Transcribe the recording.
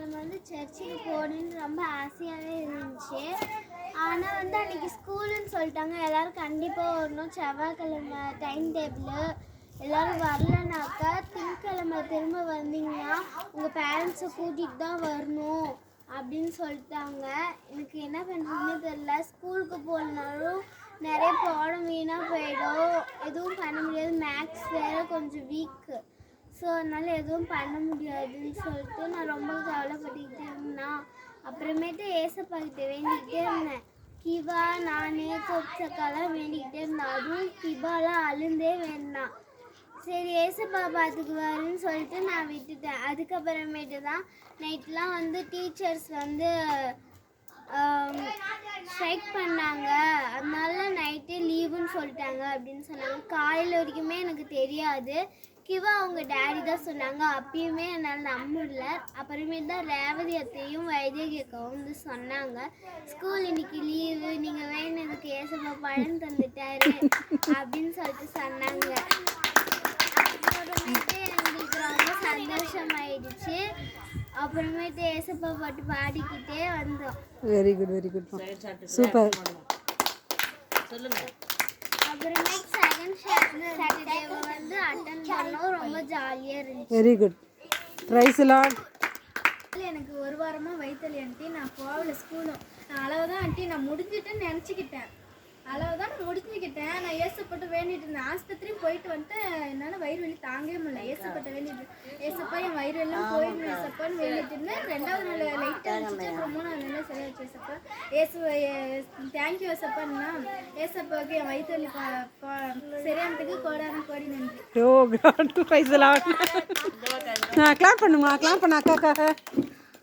நம்ம வந்து சர்ச்சுக்கு போகணுன்னு ரொம்ப ஆசையாகவே இருந்துச்சு. ஆனால் வந்து அன்றைக்கி ஸ்கூலுன்னு சொல்லிட்டாங்க. எல்லோரும் கண்டிப்பாக வரணும். செவ்வாய்க்கிழமை டைம் டேபிள் எல்லோரும் வரலனாக்கா திங்கக்கிழமை திரும்ப வந்தீங்கன்னா உங்கள் பேரண்ட்ஸை கூட்டிகிட்டு தான் வரணும் அப்படின்னு சொல்லிட்டாங்க. எனக்கு என்ன பண்ணுறதுன்னு தெரில. ஸ்கூலுக்கு போகலனாலும் நிறைய பாடம் வீணாக போயிடும். எதுவும் பண்ண முடியாது. மேக்ஸ் வேறு கொஞ்சம் வீக்கு. ஸோ அதனால் எதுவும் பண்ண முடியாதுன்னு சொல்லிட்டு நான் ரொம்ப கவலைப்பட்டுக்கிட்டே இருந்தேன். அப்புறமேட்டு ஏசப்பா கிட்ட வேண்டிக்கிட்டே இருந்தேன். கிவா நான் கொப்சக்காலாம் வேண்டிக்கிட்டே இருந்தேன். அதுவும் கிவாலாம் அழுந்தே வேண்டாம். சரி ஏசப்பா பார்த்துக்குவாருன்னு சொல்லிட்டு நான் விட்டுட்டேன். அதுக்கப்புறமேட்டு தான் நைட்லாம் வந்து டீச்சர்ஸ் வந்து ஸ்ட்ரைக் பண்ணாங்க. அதனால நைட்டே லீவுன்னு சொல்லிட்டாங்க அப்படின்னு சொன்னாங்க. காலையில் வரைக்குமே எனக்கு தெரியாது. கிவா அவங்க டேடி தான் சொன்னாங்க. அப்பயுமே என்னால் நம்பல. அப்புறமேட்டு தான் ரேவதி அத்தையும் வைத்திய அக்காவும் வந்து சொன்னாங்க, ஸ்கூல் இன்னைக்கு லீவு, நீங்கள் வேணுனதுக்கு ஏசப்பா பழம் தந்துட்டாரு அப்படின்னு சொல்லிட்டு சொன்னாங்க. அப்புறமேட்டு எங்களுக்கு ரொம்ப சந்தோஷமாயிடுச்சு. அப்புறமேட்டு ஏசப்பா பாட்டு பாடிக்கிட்டே வந்தோம். Very good super. அப்புறமேட்டு செகண்ட் சாட்டர்டேவை வந்து அட்டன் பண்ணோம். ரொம்ப ஜாலியாக இருந்துச்சு. Very good. Praise lord. எனக்கு ஒரு வாரமாக வயிற்றுலி ஆண்டி. நான் போகல ஸ்கூலும். நான் அளவுதான் ஆண்டி நான் முடிஞ்சிட்டேன்னு நினச்சிக்கிட்டேன். அளவுதான் நான் முடிஞ்சுக்கிட்டேன். நான் ஏசப்பட்டு வேண்டிட்டு இருந்தேன். ஆஸ்பத்திரி போயிட்டு வந்துட்டு என்னால் வயிறு வலி தாங்கவே முடியல. ஏசப்பட்ட வேண்டிட்டு ஏசப்பா என் வயிறு எல்லாம் போயிடணும் ஏசப்பான்னு வேண்டிட்டு இருந்தேன். 2வது நாள் லைட்டாக இருந்துச்சு. அப்புறம் 3வது நாள் சரியாச்சு. ஏசப்பா தேங்க்யூ ஏசப்பான்னா ஏசப்பாவுக்கு என் வயிற்று வலி சரியானதுக்கு கோடி நன்றி. ஓ காட் பிரைஸ் லார்ட். கிளாப் பண்ணுமா, கிளாப் பண்ண அக்காக்காக.